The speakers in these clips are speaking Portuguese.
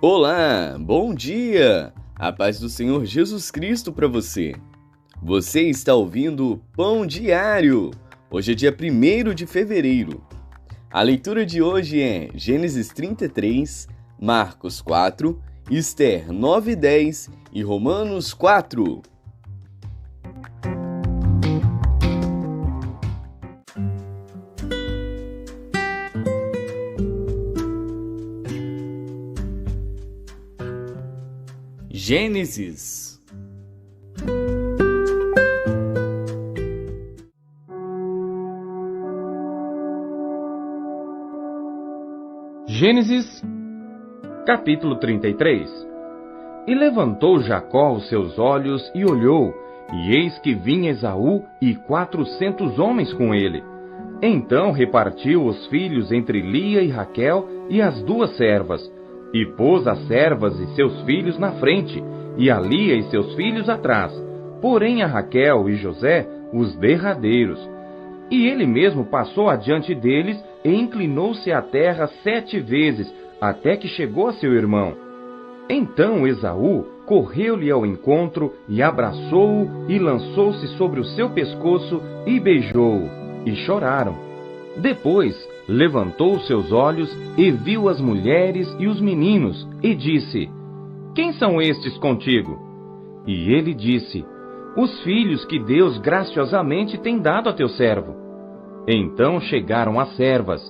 Olá, bom dia! A paz do Senhor Jesus Cristo para você. Você está ouvindo o Pão Diário. Hoje é dia 1º de fevereiro. A leitura de hoje é Gênesis 33, Marcos 4, Esther 9:10 e Romanos 4. Gênesis. Gênesis, capítulo 33. E levantou Jacó os seus olhos e olhou, e eis que vinha Esaú e 400 homens com ele. Então repartiu os filhos entre Lia e Raquel e as 2 servas, e pôs as servas e seus filhos na frente, e a Lia e seus filhos atrás, porém a Raquel e José os derradeiros. E ele mesmo passou adiante deles e inclinou-se à terra 7 vezes, até que chegou a seu irmão. Então Esaú correu-lhe ao encontro e abraçou-o e lançou-se sobre o seu pescoço e beijou-o, e choraram. Depois levantou seus olhos e viu as mulheres e os meninos, e disse: Quem são estes contigo? E ele disse: Os filhos que Deus graciosamente tem dado a teu servo. Então chegaram as servas,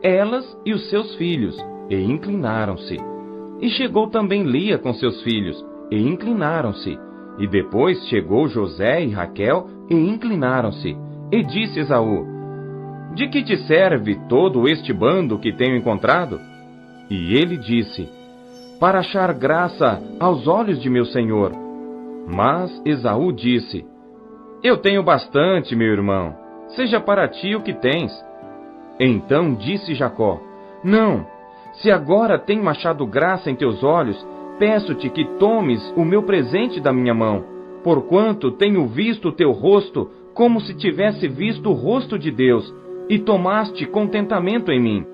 elas e os seus filhos, e inclinaram-se. E chegou também Lia com seus filhos, e inclinaram-se. E depois chegou José e Raquel, e inclinaram-se. E disse Esaú: De que te serve todo este bando que tenho encontrado? E ele disse: Para achar graça aos olhos de meu senhor. Mas Esaú disse: Eu tenho bastante, meu irmão. Seja para ti o que tens. Então disse Jacó: Não, se agora tenho achado graça em teus olhos, peço-te que tomes o meu presente da minha mão, porquanto tenho visto o teu rosto como se tivesse visto o rosto de Deus, e tomaste contentamento em mim.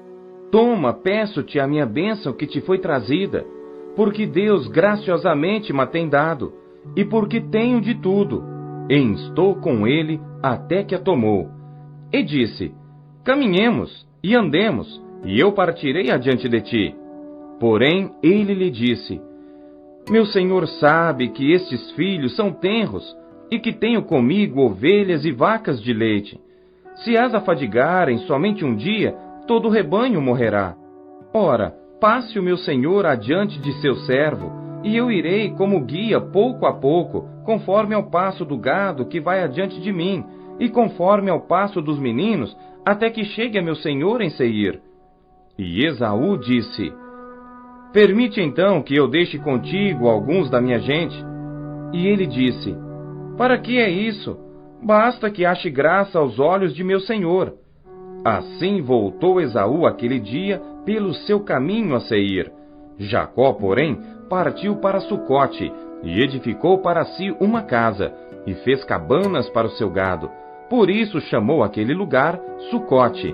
Toma, peço-te, a minha bênção que te foi trazida, porque Deus graciosamente me tem dado, e porque tenho de tudo, e estou com ele até que a tomou. E disse: Caminhemos e andemos, e eu partirei adiante de ti. Porém ele lhe disse: Meu senhor sabe que estes filhos são tenros, e que tenho comigo ovelhas e vacas de leite. Se as afadigarem somente um dia, todo o rebanho morrerá. Ora, passe o meu senhor adiante de seu servo, e eu irei como guia pouco a pouco, conforme ao passo do gado que vai adiante de mim, e conforme ao passo dos meninos, até que chegue a meu senhor em Seir. E Esaú disse: Permite então que eu deixe contigo alguns da minha gente. E ele disse: Para que é isso? Basta que ache graça aos olhos de meu senhor. Assim voltou Esaú aquele dia pelo seu caminho a Seir. Jacó, porém, partiu para Sucote, e edificou para si uma casa, e fez cabanas para o seu gado. Por isso chamou aquele lugar Sucote.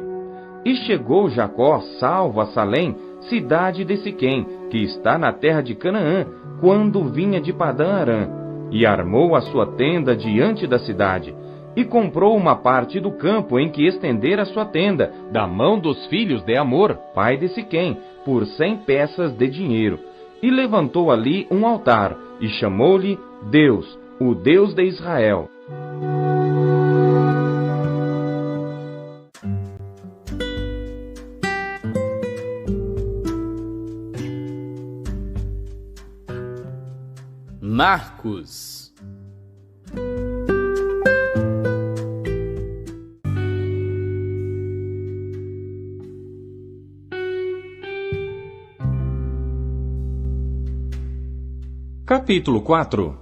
E chegou Jacó salvo a Salém, cidade de Siquém, que está na terra de Canaã, quando vinha de Padã Arã, e armou a sua tenda diante da cidade, e comprou uma parte do campo em que estendera a sua tenda, da mão dos filhos de Amor, pai de Siquém, por 100 peças de dinheiro, e levantou ali um altar, e chamou-lhe Deus, o Deus de Israel. Marcos. Capítulo 4.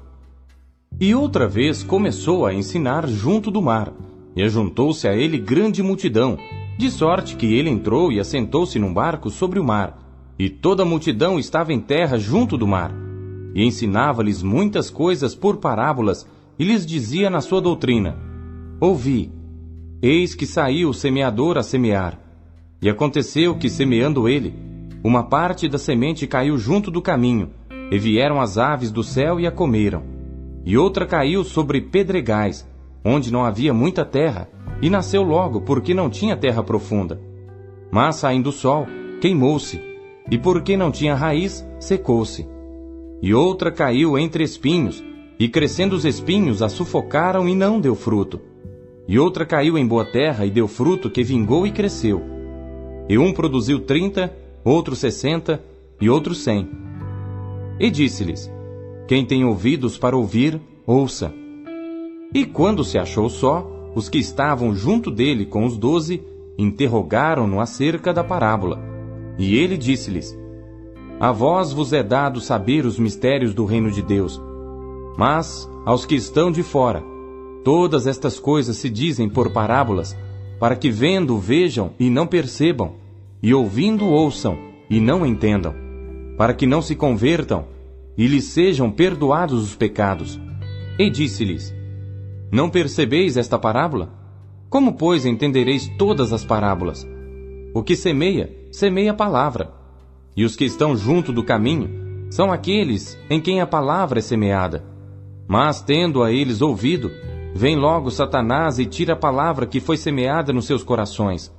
E outra vez começou a ensinar junto do mar, e ajuntou-se a ele grande multidão, de sorte que ele entrou e assentou-se num barco sobre o mar, e toda a multidão estava em terra junto do mar. E ensinava-lhes muitas coisas por parábolas, e lhes dizia na sua doutrina: Ouvi, eis que saiu o semeador a semear. E aconteceu que, semeando ele, uma parte da semente caiu junto do caminho, e vieram as aves do céu e a comeram. E outra caiu sobre pedregais, onde não havia muita terra, e nasceu logo, porque não tinha terra profunda. Mas, saindo o sol, queimou-se, e porque não tinha raiz, secou-se. E outra caiu entre espinhos, e crescendo os espinhos a sufocaram e não deu fruto. E outra caiu em boa terra e deu fruto que vingou e cresceu. E um produziu 30, outro 60 e outro 100. E disse-lhes: quem tem ouvidos para ouvir, ouça. E quando se achou só, os que estavam junto dele com os 12 interrogaram-no acerca da parábola. E ele disse-lhes: a vós vos é dado saber os mistérios do reino de Deus, mas aos que estão de fora, todas estas coisas se dizem por parábolas, para que vendo vejam e não percebam, e ouvindo ouçam e não entendam, para que não se convertam e lhes sejam perdoados os pecados. E disse-lhes: não percebeis esta parábola? Como, pois, entendereis todas as parábolas? O que semeia, semeia a palavra. E os que estão junto do caminho são aqueles em quem a palavra é semeada. Mas, tendo a eles ouvido, vem logo Satanás e tira a palavra que foi semeada nos seus corações.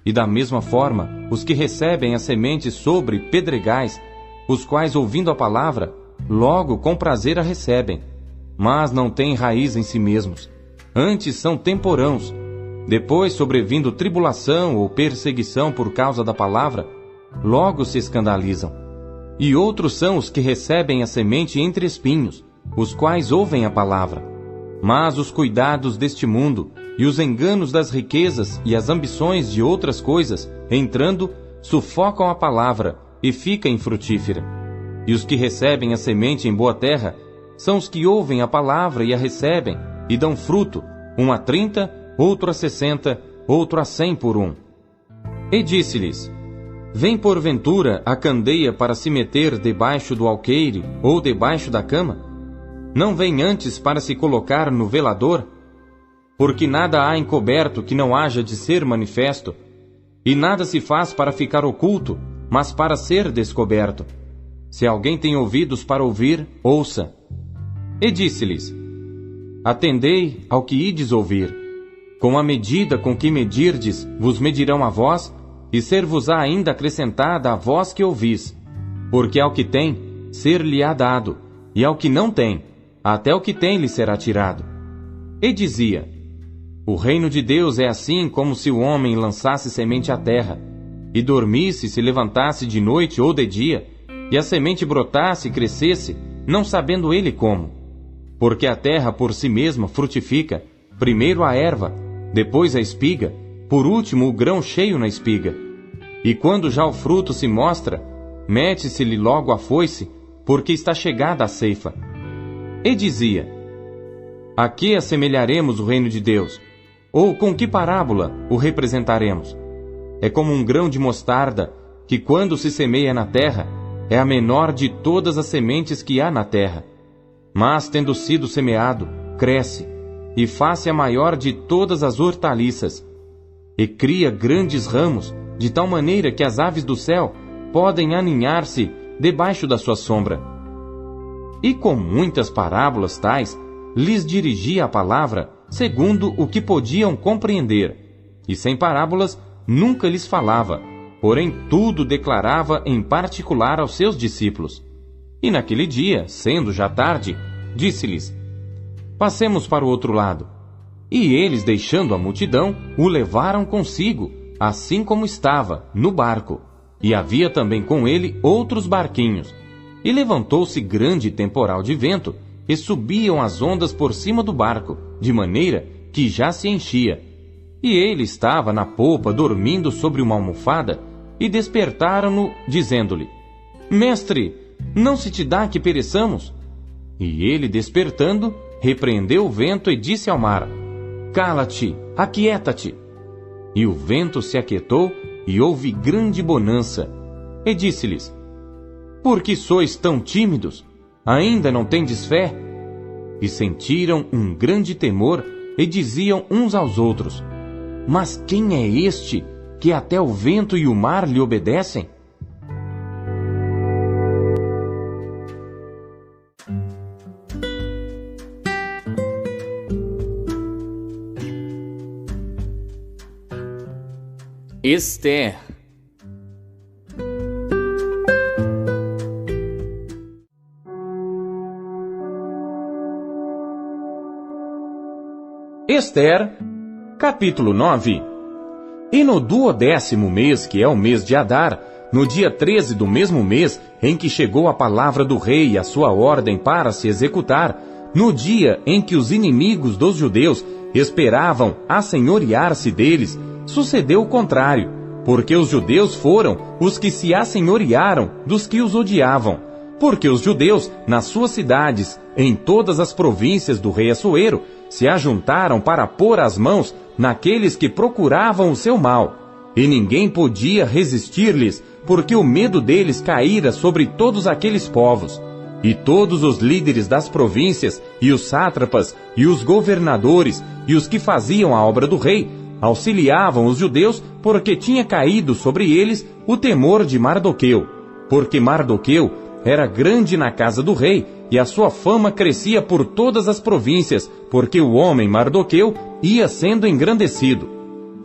E da mesma forma, os que recebem a semente sobre pedregais, os quais, ouvindo a palavra, logo com prazer a recebem, mas não têm raiz em si mesmos. Antes são temporãos. Depois, sobrevindo tribulação ou perseguição por causa da palavra, logo se escandalizam. E outros são os que recebem a semente entre espinhos, os quais ouvem a palavra. Mas os cuidados deste mundo, e os enganos das riquezas e as ambições de outras coisas, entrando, sufocam a palavra, e fica infrutífera. E os que recebem a semente em boa terra, são os que ouvem a palavra e a recebem, e dão fruto, um a 30, outro a 60, outro a 100 por um. E disse-lhes: vem porventura a candeia para se meter debaixo do alqueire, ou debaixo da cama? Não vem antes para se colocar no velador? Porque nada há encoberto que não haja de ser manifesto, e nada se faz para ficar oculto, mas para ser descoberto. Se alguém tem ouvidos para ouvir, ouça. E disse-lhes: atendei ao que ides ouvir. Com a medida com que medirdes, vos medirão a vós, e ser-vos-á ainda acrescentada a vós que ouvis. Porque ao que tem, ser-lhe-á dado, e ao que não tem, até o que tem lhe será tirado. E dizia: o reino de Deus é assim como se o homem lançasse semente à terra, e dormisse, se levantasse de noite ou de dia, e a semente brotasse e crescesse, não sabendo ele como. Porque a terra por si mesma frutifica, primeiro a erva, depois a espiga, por último o grão cheio na espiga. E quando já o fruto se mostra, mete-se-lhe logo a foice, porque está chegada a ceifa. E dizia: a que assemelharemos o reino de Deus? Ou com que parábola o representaremos? É como um grão de mostarda, que quando se semeia na terra, é a menor de todas as sementes que há na terra. Mas, tendo sido semeado, cresce, e faz-se a maior de todas as hortaliças, e cria grandes ramos, de tal maneira que as aves do céu podem aninhar-se debaixo da sua sombra. E com muitas parábolas tais, lhes dirigia a palavra, segundo o que podiam compreender, e sem parábolas nunca lhes falava, porém tudo declarava em particular aos seus discípulos. E naquele dia, sendo já tarde, disse-lhes: passemos para o outro lado. E eles, deixando a multidão, o levaram consigo, assim como estava, no barco. E havia também com ele outros barquinhos. E levantou-se grande temporal de vento, e subiam as ondas por cima do barco, de maneira que já se enchia. E ele estava na popa, dormindo sobre uma almofada, e despertaram-no, dizendo-lhe: mestre, não se te dá que pereçamos? E ele, despertando, repreendeu o vento e disse ao mar: cala-te, aquieta-te. E o vento se aquietou, e houve grande bonança. E disse-lhes: por que sois tão tímidos? Ainda não tendes fé? E sentiram um grande temor, e diziam uns aos outros: mas quem é este, que até o vento e o mar lhe obedecem? Ester. Ester, capítulo 9. E no 12º mês, que é o mês de Adar, no dia 13 do mesmo mês, em que chegou a palavra do rei e a sua ordem para se executar, no dia em que os inimigos dos judeus esperavam assenhorear-se deles, sucedeu o contrário, porque os judeus foram os que se assenhorearam dos que os odiavam, porque os judeus, nas suas cidades, em todas as províncias do rei Assuero, se ajuntaram para pôr as mãos naqueles que procuravam o seu mal, e ninguém podia resistir-lhes, porque o medo deles caíra sobre todos aqueles povos. E todos os líderes das províncias, e os sátrapas, e os governadores, e os que faziam a obra do rei, auxiliavam os judeus, porque tinha caído sobre eles o temor de Mardoqueu, porque Mardoqueu era grande na casa do rei, e a sua fama crescia por todas as províncias, porque o homem Mardoqueu ia sendo engrandecido.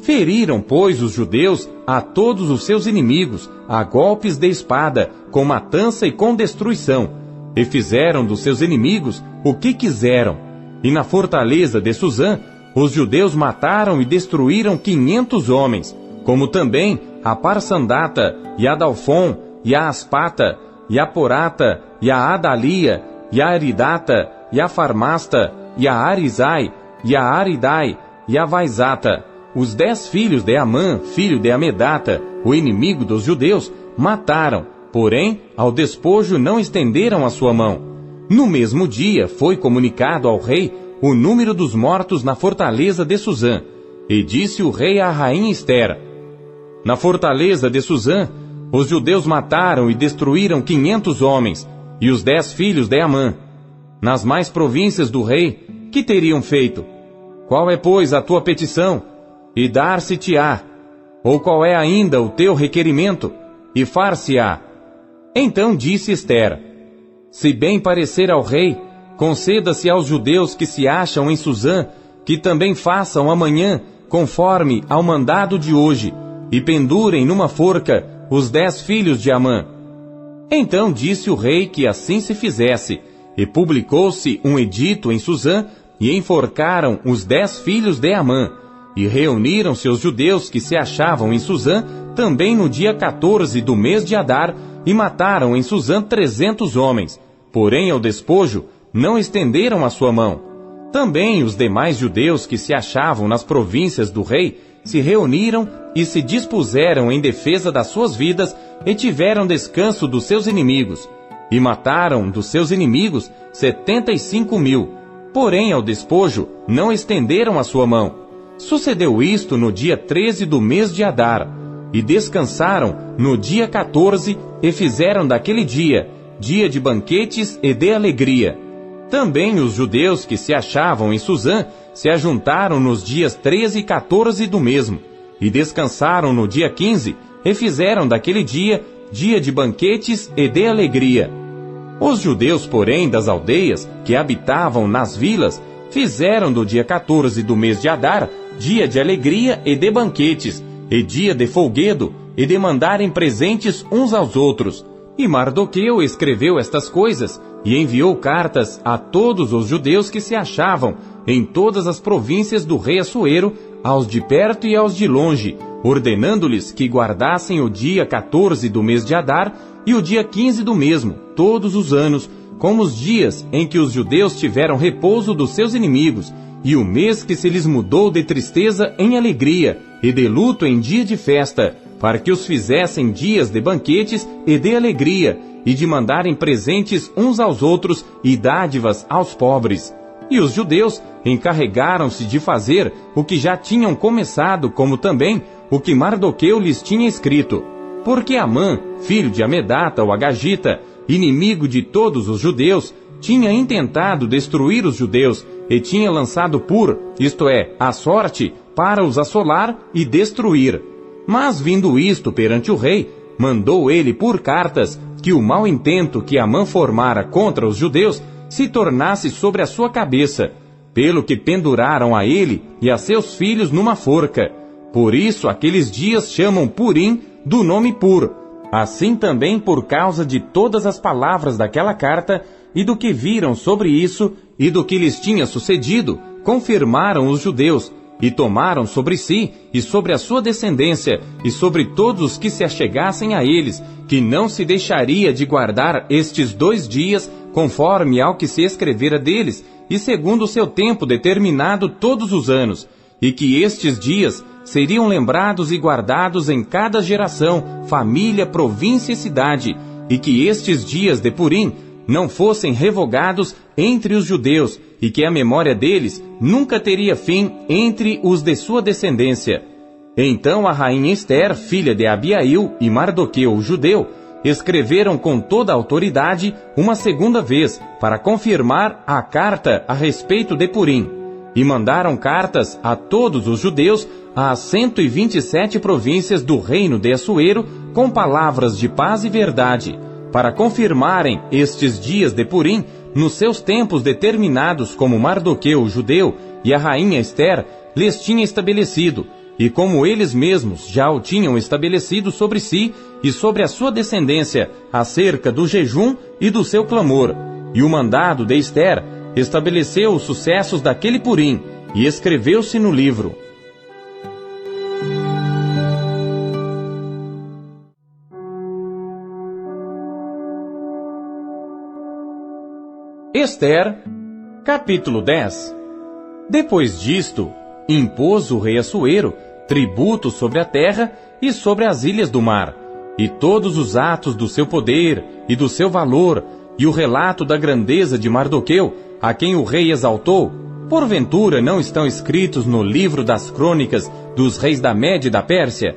Feriram, pois, os judeus a todos os seus inimigos, a golpes de espada, com matança e com destruição, e fizeram dos seus inimigos o que quiseram. E na fortaleza de Suzã, os judeus mataram e destruíram 500 homens, como também a Parsandata, e a Dalfon, e a Aspata, e a Porata, e a Adalia, e a Aridata, e a Farmasta, e a Arizai, e a Aridai, e a Vaizata. Os 10 filhos de Amã, filho de Amedata, o inimigo dos judeus, mataram, porém, ao despojo não estenderam a sua mão. No mesmo dia foi comunicado ao rei o número dos mortos na fortaleza de Suzã, e disse o rei à rainha Ester: na fortaleza de Suzã, os judeus mataram e destruíram 500 homens, e os 10 filhos de Amã. Nas mais províncias do rei, que teriam feito? Qual é, pois, a tua petição? E dar-se-te-á. Ou qual é ainda o teu requerimento? E far-se-á. Então disse Ester: se bem parecer ao rei, conceda-se aos judeus que se acham em Suzã, que também façam amanhã, conforme ao mandado de hoje, e pendurem numa forca os 10 filhos de Amã. Então disse o rei que assim se fizesse, e publicou-se um edito em Suzã, e enforcaram os 10 filhos de Amã, e reuniram-se os judeus que se achavam em Suzã, também no dia 14 do mês de Adar, e mataram em Suzã 300 homens, porém ao despojo não estenderam a sua mão. Também os demais judeus que se achavam nas províncias do rei se reuniram e se dispuseram em defesa das suas vidas, e tiveram descanso dos seus inimigos, e mataram dos seus inimigos 75.000, porém ao despojo não estenderam a sua mão. Sucedeu isto no dia 13 do mês de Adar, e descansaram no dia 14, e fizeram daquele dia dia de banquetes e de alegria. Também os judeus que se achavam em Suzã se ajuntaram nos dias 13 e 14 do mesmo, e descansaram no dia 15, e fizeram daquele dia dia de banquetes e de alegria. Os judeus, porém, das aldeias, que habitavam nas vilas, fizeram do dia 14 do mês de Adar dia de alegria e de banquetes, e dia de folguedo, e de mandarem presentes uns aos outros. E Mardoqueu escreveu estas coisas, e enviou cartas a todos os judeus que se achavam em todas as províncias do rei Assuero, aos de perto e aos de longe, ordenando-lhes que guardassem o dia 14 do mês de Adar e o dia 15 do mesmo, todos os anos, como os dias em que os judeus tiveram repouso dos seus inimigos, e o mês que se lhes mudou de tristeza em alegria, e de luto em dia de festa, para que os fizessem dias de banquetes e de alegria, e de mandarem presentes uns aos outros e dádivas aos pobres. E os judeus encarregaram-se de fazer o que já tinham começado, como também o que Mardoqueu lhes tinha escrito. Porque Amã, filho de Amedata, o Agagita, inimigo de todos os judeus, tinha intentado destruir os judeus, e tinha lançado pur, isto é, a sorte, para os assolar e destruir. Mas vindo isto perante o rei, mandou ele por cartas que o mau intento que Amã formara contra os judeus se tornasse sobre a sua cabeça, pelo que penduraram a ele e a seus filhos numa forca. Por isso aqueles dias chamam Purim do nome Pur. Assim também por causa de todas as palavras daquela carta e do que viram sobre isso e do que lhes tinha sucedido, confirmaram os judeus e tomaram sobre si e sobre a sua descendência e sobre todos os que se achegassem a eles, que não se deixaria de guardar estes 2 dias conforme ao que se escrevera deles e segundo o seu tempo determinado todos os anos, e que estes dias seriam lembrados e guardados em cada geração, família, província e cidade, e que estes dias de Purim não fossem revogados entre os judeus, e que a memória deles nunca teria fim entre os de sua descendência. Então a rainha Ester, filha de Abiail, e Mardoqueu, o judeu, escreveram com toda a autoridade uma segunda vez, para confirmar a carta a respeito de Purim, e mandaram cartas a todos os judeus às 127 províncias do reino de Assuero, com palavras de paz e verdade, para confirmarem estes dias de Purim nos seus tempos determinados, como Mardoqueu, o judeu, e a rainha Ester lhes tinha estabelecido, e como eles mesmos já o tinham estabelecido sobre si e sobre a sua descendência, acerca do jejum e do seu clamor. E o mandado de Ester estabeleceu os sucessos daquele Purim, e escreveu-se no livro. Ester, capítulo 10. Depois disto, impôs o rei Assuero tributo sobre a terra e sobre as ilhas do mar, e todos os atos do seu poder e do seu valor, e o relato da grandeza de Mardoqueu, a quem o rei exaltou, porventura não estão escritos no livro das crônicas dos reis da Média e da Pérsia?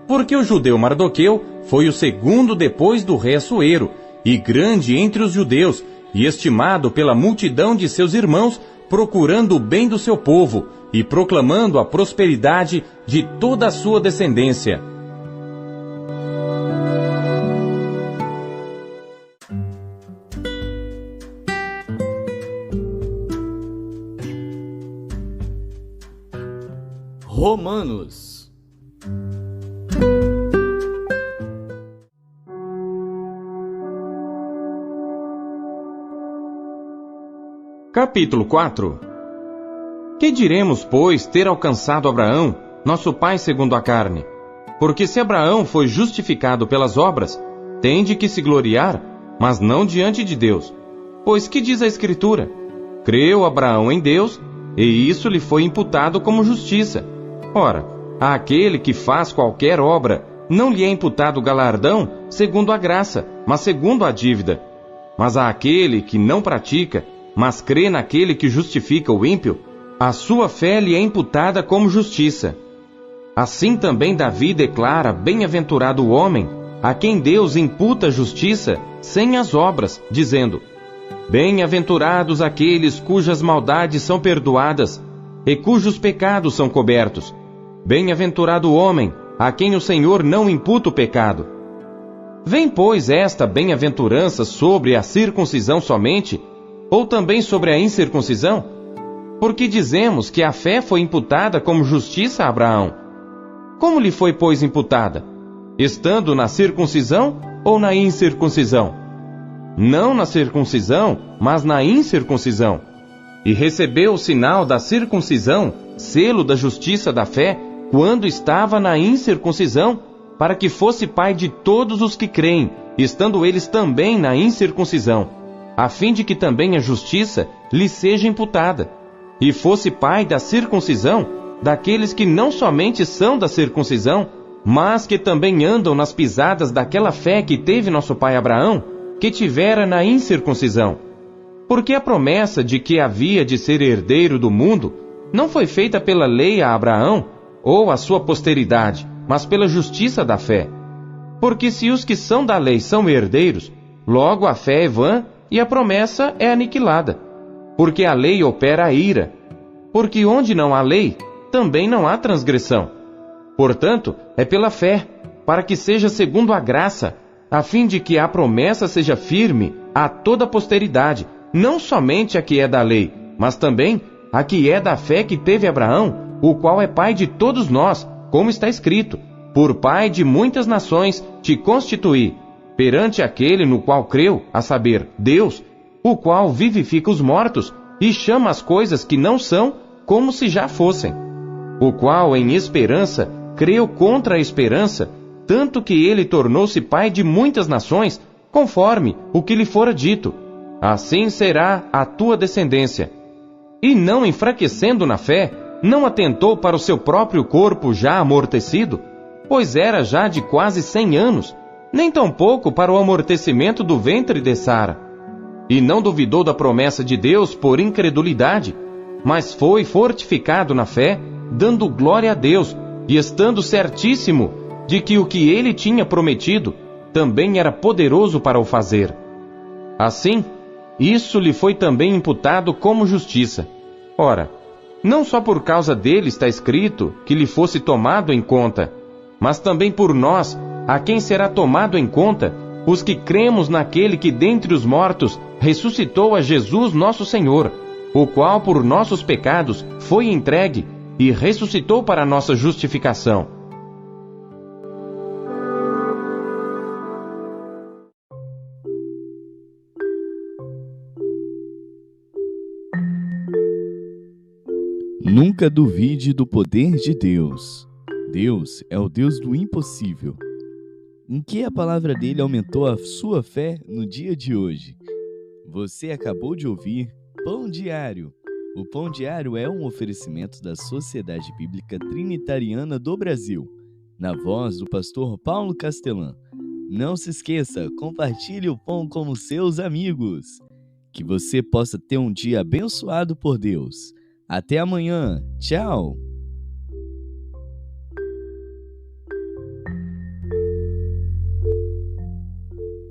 Porque o judeu Mardoqueu foi o segundo depois do rei Assuero, e grande entre os judeus, e estimado pela multidão de seus irmãos, procurando o bem do seu povo, e proclamando a prosperidade de toda a sua descendência. Romanos. Capítulo 4. Que diremos, pois, ter alcançado Abraão, nosso pai segundo a carne? Porque se Abraão foi justificado pelas obras, tem de que se gloriar, mas não diante de Deus. Pois que diz a Escritura? Creu Abraão em Deus, e isso lhe foi imputado como justiça. Ora, àquele que faz qualquer obra, não lhe é imputado galardão segundo a graça, mas segundo a dívida. Mas àquele que não pratica, mas crê naquele que justifica o ímpio, a sua fé lhe é imputada como justiça. Assim também Davi declara: bem-aventurado o homem, a quem Deus imputa justiça sem as obras, dizendo: bem-aventurados aqueles cujas maldades são perdoadas e cujos pecados são cobertos. Bem-aventurado o homem, a quem o Senhor não imputa o pecado. Vem, pois, esta bem-aventurança sobre a circuncisão somente, ou também sobre a incircuncisão? Porque dizemos que a fé foi imputada como justiça a Abraão. Como lhe foi, pois, imputada? Estando na circuncisão ou na incircuncisão? Não na circuncisão, mas na incircuncisão. E recebeu o sinal da circuncisão, selo da justiça da fé, quando estava na incircuncisão, para que fosse pai de todos os que creem, estando eles também na incircuncisão, a fim de que também a justiça lhe seja imputada, e fosse pai da circuncisão, daqueles que não somente são da circuncisão, mas que também andam nas pisadas daquela fé que teve nosso pai Abraão, que tivera na incircuncisão. Porque a promessa de que havia de ser herdeiro do mundo não foi feita pela lei a Abraão ou a sua posteridade, mas pela justiça da fé. Porque se os que são da lei são herdeiros, logo a fé é vã e a promessa é aniquilada. Porque a lei opera a ira. Porque onde não há lei, também não há transgressão. Portanto, é pela fé, para que seja segundo a graça, a fim de que a promessa seja firme a toda a posteridade, não somente a que é da lei, mas também a que é da fé que teve Abraão, o qual é pai de todos nós, como está escrito: por pai de muitas nações te constituí, perante aquele no qual creu, a saber, Deus, o qual vivifica os mortos e chama as coisas que não são como se já fossem, o qual em esperança creu contra a esperança, tanto que ele tornou-se pai de muitas nações, conforme o que lhe fora dito: assim será a tua descendência. E não enfraquecendo na fé, não atentou para o seu próprio corpo já amortecido, pois era já de quase 100 anos, nem tampouco para o amortecimento do ventre de Sara. E não duvidou da promessa de Deus por incredulidade, mas foi fortificado na fé, dando glória a Deus, e estando certíssimo de que o que ele tinha prometido também era poderoso para o fazer. Assim, isso lhe foi também imputado como justiça. Ora, não só por causa dele está escrito que lhe fosse tomado em conta, mas também por nós, a quem será tomado em conta, os que cremos naquele que dentre os mortos ressuscitou a Jesus nosso Senhor, o qual por nossos pecados foi entregue e ressuscitou para nossa justificação. Nunca duvide do poder de Deus. Deus é o Deus do impossível. Em que a palavra dele aumentou a sua fé no dia de hoje? Você acabou de ouvir Pão Diário. O Pão Diário é um oferecimento da Sociedade Bíblica Trinitariana do Brasil, na voz do pastor Paulo Castelã. Não se esqueça, compartilhe o pão com seus amigos. Que você possa ter um dia abençoado por Deus. Até amanhã. Tchau!